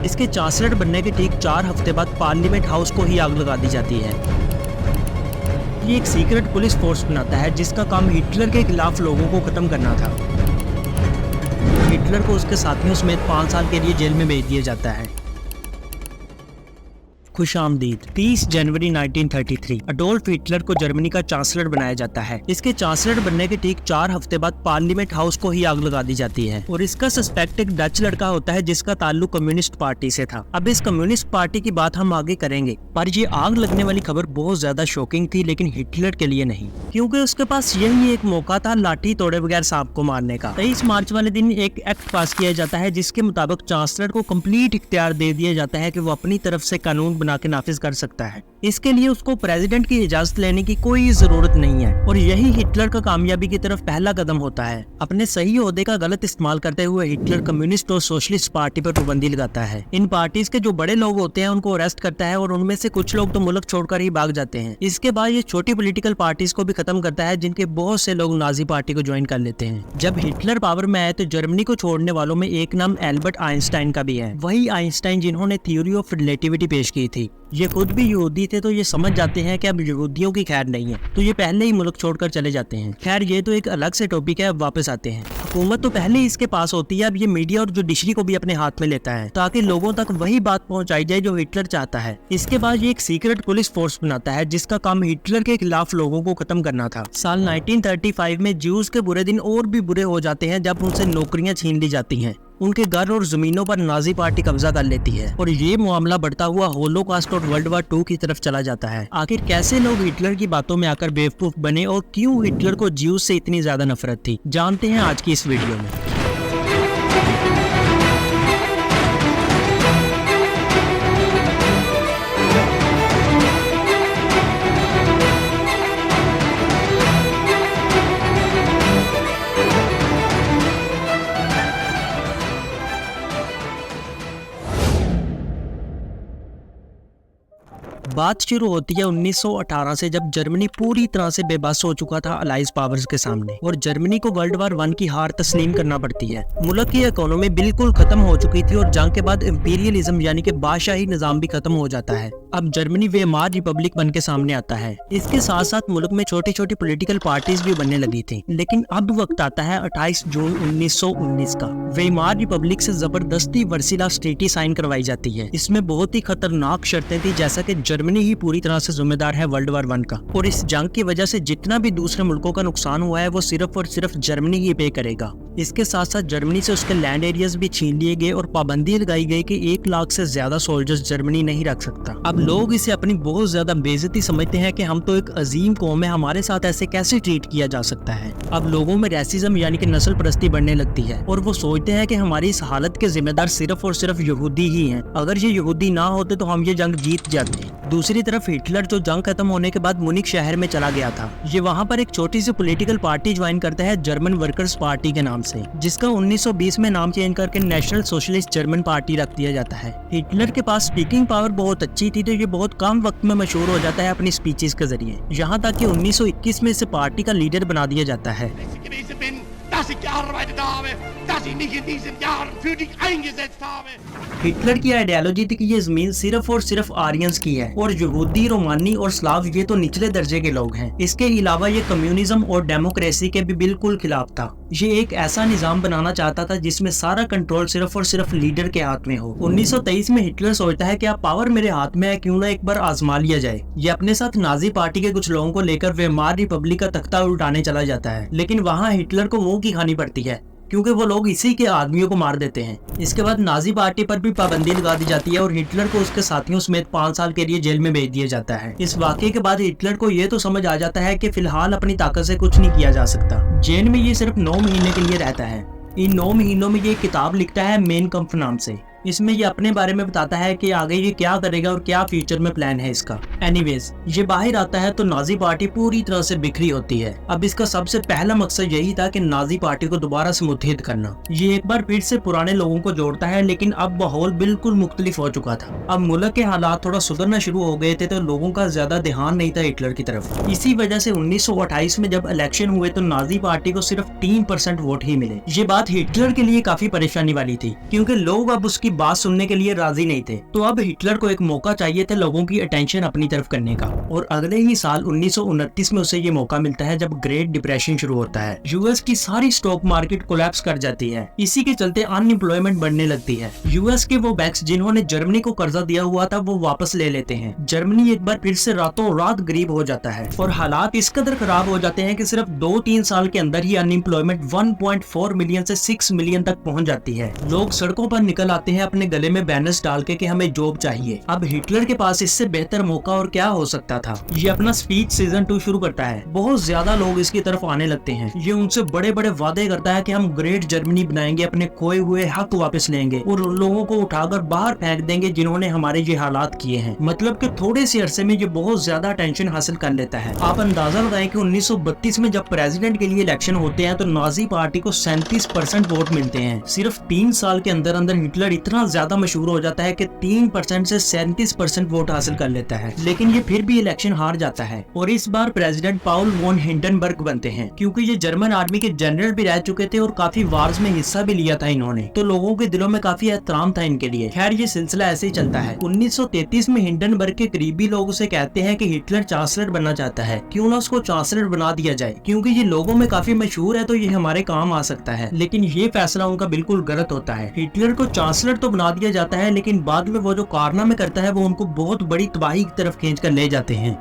इसके चांसलर बनने के ठीक 4 हफ्ते बाद पार्लियामेंट हाउस को ही आग लगा दी जाती है। ये एक सीक्रेट पुलिस फोर्स बनाता है जिसका काम हिटलर के खिलाफ लोगों को खत्म करना था। हिटलर को उसके साथियों समेत 5 साल के लिए जेल में भेज दिया जाता है। खुशामदीद। 30 जनवरी 1933 अडोल्फ हिटलर को जर्मनी का चांसलर बनाया जाता है। इसके चांसलर बनने के ठीक 4 हफ्ते बाद पार्लियामेंट हाउस को ही आग लगा दी जाती है और इसका सस्पेक्ट एक डच लड़का होता है जिसका ताल्लुक कम्युनिस्ट पार्टी से था। अब इस कम्युनिस्ट पार्टी की बात हम आगे करेंगे, पर ये आग लगने वाली खबर बहुत ज्यादा शॉकिंग थी, लेकिन हिटलर के लिए नहीं, क्योंकि उसके पास यही एक मौका था लाठी तोड़े बगैर सांप को मारने का। 23 मार्च वाले दिन एक एक्ट पास किया जाता है जिसके मुताबिक चांसलर को कंप्लीट इख्तियार दे दिया जाता है कि वो अपनी तरफ से कानून बना के नाफिज कर सकता है। इसके लिए उसको प्रेसिडेंट की इजाजत लेने की कोई जरूरत नहीं है और यही हिटलर का कामयाबी की तरफ पहला कदम होता है। अपने सही ओहदे का गलत इस्तेमाल करते हुए हिटलर कम्युनिस्ट और सोशलिस्ट पार्टी पर पाबंदी लगाता है। इन पार्टीज के जो बड़े लोग होते हैं उनको अरेस्ट करता है और उनमें से कुछ लोग तो मुल्क छोड़कर ही भाग जाते हैं। इसके बाद ये छोटी पॉलिटिकल पार्टीज को भी खत्म करता है जिनके बहुत से लोग नाजी पार्टी को ज्वाइन कर लेते हैं। जब हिटलर पावर में आए तो जर्मनी को छोड़ने वालों में एक नाम एल्बर्ट आइंस्टाइन का भी है। वही आइंस्टाइन जिन्होंने थ्योरी ऑफ रिलेटिविटी पेश की थी। ये खुद भी यहूदी थे तो ये समझ जाते हैं कि अब यहूदियों की खैर नहीं है, तो ये पहले ही मुल्क छोड़कर चले जाते हैं। खैर ये तो एक अलग से टॉपिक है, अब वापस आते हैं। हुकूमत तो पहले ही इसके पास होती है, अब ये मीडिया और जुडिशरी को भी अपने हाथ में लेता है ताकि लोगों तक वही बात पहुंचाई जाए जो हिटलर चाहता है। इसके बाद ये एक सीक्रेट पुलिस फोर्स बनाता है जिसका काम हिटलर के खिलाफ लोगों को खत्म करना था। साल 1935 में ज्यूज के बुरे दिन और भी बुरे हो जाते हैं जब उनसे नौकरियां छीन ली जाती हैं। उनके घर और जमीनों पर नाजी पार्टी कब्जा कर लेती है और ये मामला बढ़ता हुआ होलोकॉस्ट और वर्ल्ड वार 2 की तरफ चला जाता है। आखिर कैसे लोग हिटलर की बातों में आकर बेवकूफ बने और क्यों हिटलर को ज्यूज से इतनी ज्यादा नफरत थी, जानते हैं आज की इस वीडियो में। बात शुरू होती है 1918 से, जब जर्मनी पूरी तरह से बेबस हो चुका था अलाइज पावर्स के सामने और जर्मनी को वर्ल्ड वार 1 की हार तस्लीम करना पड़ती है। मुल्क की इकोनॉमी बिल्कुल खत्म हो चुकी थी और जंग के बाद इंपीरियलिज्म यानी कि बादशाही निजाम भी खत्म हो जाता है। अब जर्मनी वेमार रिपब्लिक बन के सामने आता है। इसके साथ साथ मुल्क में छोटी छोटी पॉलिटिकल पार्टीज भी बनने लगी थी। लेकिन अब वक्त आता है 28 जून 1919 का। वेमार रिपब्लिक से जबरदस्ती वर्सिलास ट्रीटी साइन करवाई जाती है। इसमें बहुत ही खतरनाक शर्तें थी, जैसा कि जर्मनी ही पूरी तरह से जिम्मेदार है वर्ल्ड वार 1 का और इस जंग की वजह से जितना भी दूसरे मुल्कों का नुकसान हुआ है वो सिर्फ और सिर्फ जर्मनी ही पे करेगा। इसके साथ साथ जर्मनी से उसके लैंड एरियाज भी छीन लिए गए और पाबंदी लगाई गई कि 1 लाख से ज्यादा सोल्जर्स जर्मनी नहीं रख सकता। अब लोग इसे अपनी बहुत ज्यादा बेइज्जती समझते हैं कि हम तो एक अजीम कौम है, हमारे साथ ऐसे कैसे ट्रीट किया जा सकता है। अब लोगों में रेसिज्म यानी कि नस्ल परस्ती बढ़ने लगती है और वो सोचते हैं कि हमारी इस हालत के जिम्मेदार सिर्फ और सिर्फ यहूदी ही हैं। अगर ये यहूदी ना होते तो हम ये जंग जीत जाते। दूसरी तरफ हिटलर जो जंग खत्म होने के बाद मुनिक शहर में चला गया था, ये वहाँ पर एक छोटी सी पॉलिटिकल पार्टी ज्वाइन करता है जर्मन वर्कर्स पार्टी के नाम से, जिसका 1920 में नाम चेंज करके नेशनल सोशलिस्ट जर्मन पार्टी रख दिया जाता है। हिटलर के पास स्पीकिंग पावर बहुत अच्छी थी तो ये बहुत कम वक्त में मशहूर हो जाता है अपनी स्पीचेस के जरिए, यहाँ तक कि 1921 में इसे पार्टी का लीडर बना दिया जाता है। हिटलर की आइडियोलॉजी थी कि ये जमीन सिर्फ और सिर्फ आर्यंस की है और यहूदी, रोमानी और स्लाव ये तो निचले दर्जे के लोग हैं। इसके अलावा ये कम्युनिज्म और डेमोक्रेसी के भी बिल्कुल खिलाफ था। ये एक ऐसा निजाम बनाना चाहता था जिसमें सारा कंट्रोल सिर्फ और सिर्फ लीडर के हाथ में हो। 1923 में हिटलर सोचता है कि अब पावर मेरे हाथ में है, क्यों ना एक बार आजमा लिया जाए। ये अपने साथ नाजी पार्टी के कुछ लोगों को लेकर वेमार रिपब्लिक का तख्ता उल्टाने चला जाता है, लेकिन वहाँ हिटलर को मुंह की खानी पड़ती है क्योंकि वो लोग इसी के आदमियों को मार देते हैं। इसके बाद नाजी पार्टी पर भी पाबंदी लगा दी जाती है और हिटलर को उसके साथियों समेत 5 साल के लिए जेल में भेज दिया जाता है। इस वाकये के बाद हिटलर को ये तो समझ आ जाता है कि फिलहाल अपनी ताकत से कुछ नहीं किया जा सकता। जेल में ये सिर्फ 9 महीने के लिए रहता है। इन 9 महीनों में ये किताब लिखता है मेन कम्फ नाम से। इसमें ये अपने बारे में बताता है कि आगे ये क्या करेगा और क्या फ्यूचर में प्लान है इसका। एनीवेज, ये बाहर आता है तो नाजी पार्टी पूरी तरह से बिखरी होती है। अब इसका सबसे पहला मकसद यही था कि नाजी पार्टी को दोबारा से मुत्तहिद करना। ये एक बार फिर से पुराने लोगों को जोड़ता है, लेकिन अब माहौल बिल्कुल मुख्तलिफ हो चुका था। अब मुल्क के हालात थोड़ा सुधरना शुरू हो गए थे तो लोगों का ज्यादा ध्यान नहीं था हिटलर की तरफ। इसी वजह से 1928 में जब इलेक्शन हुए तो नाजी पार्टी को सिर्फ 3% वोट ही मिले। ये बात हिटलर के लिए काफी परेशानी वाली थी क्योंकि लोग अब उसकी की बात सुनने के लिए राजी नहीं थे। तो अब हिटलर को एक मौका चाहिए था लोगों की अटेंशन अपनी तरफ करने का, और अगले ही साल 1929 में उसे ये मौका मिलता है जब ग्रेट डिप्रेशन शुरू होता है। यूएस की सारी स्टॉक मार्केट कोलैप्स कर जाती है। इसी के चलते अनएम्प्लॉयमेंट बढ़ने लगती है। यूएस के वो बैंक्स जिन्होंने जर्मनी को कर्जा दिया हुआ था वो वापस ले लेते हैं। जर्मनी एक बार फिर से रातों रात गरीब हो जाता है और हालात इस कदर खराब हो जाते हैं कि सिर्फ 2-3 साल के अंदर ही अनएम्प्लॉयमेंट 1.4 मिलियन से 6 मिलियन तक पहुंच जाती है। लोग सड़कों पर निकल आते हैं अपने गले में बैनर्स डाल के कि हमें जॉब चाहिए। अब हिटलर के पास इससे बेहतर मौका और क्या हो सकता था। ये अपना स्पीच सीजन 2 शुरू करता है। बहुत ज्यादा लोग इसकी तरफ आने लगते हैं। ये उनसे बड़े बड़े वादे करता है कि हम ग्रेट जर्मनी बनाएंगे, अपने खोए हुए हक वापस लेंगे और उन लोगों को उठाकर बाहर फेंक देंगे जिन्होंने हमारे ये हालात किए हैं। मतलब कि थोड़े से अरसे में ये बहुत ज्यादा अटेंशन हासिल कर लेता है। आप अंदाजा लगाएं कि 1932 में जब प्रेसिडेंट के लिए इलेक्शन होते हैं तो नाजी पार्टी को 37% वोट मिलते हैं। सिर्फ 3 साल के अंदर अंदर हिटलर इतना ज्यादा मशहूर हो जाता है कि 3% से 37% वोट हासिल कर लेता है। लेकिन ये फिर भी इलेक्शन हार जाता है और इस बार प्रेसिडेंट पाउल वॉन हिंडनबर्ग बनते हैं। क्योंकि ये जर्मन आर्मी के जनरल भी रह चुके थे और काफी वार्स में हिस्सा भी लिया था इन्होंने, तो लोगों के दिलों में काफी एहतराम था इनके लिए। खैर ये सिलसिला ऐसे ही चलता है। 1933 में हिंडनबर्ग के करीबी लोग उसे कहते हैं कि हिटलर चांसलर बनना चाहता है, क्यों ना उसको चांसलर बना दिया जाए, क्योंकि ये लोगों में काफी मशहूर है तो ये हमारे काम आ सकता है। लेकिन ये फैसला उनका बिल्कुल गलत होता है। हिटलर को चांसलर तो बना दिया जाता है लेकिन बाद में वो जो कारनामे करता है वो उनको बहुत बड़ी तबाही की तरफ खींच कर ले जाते हैं।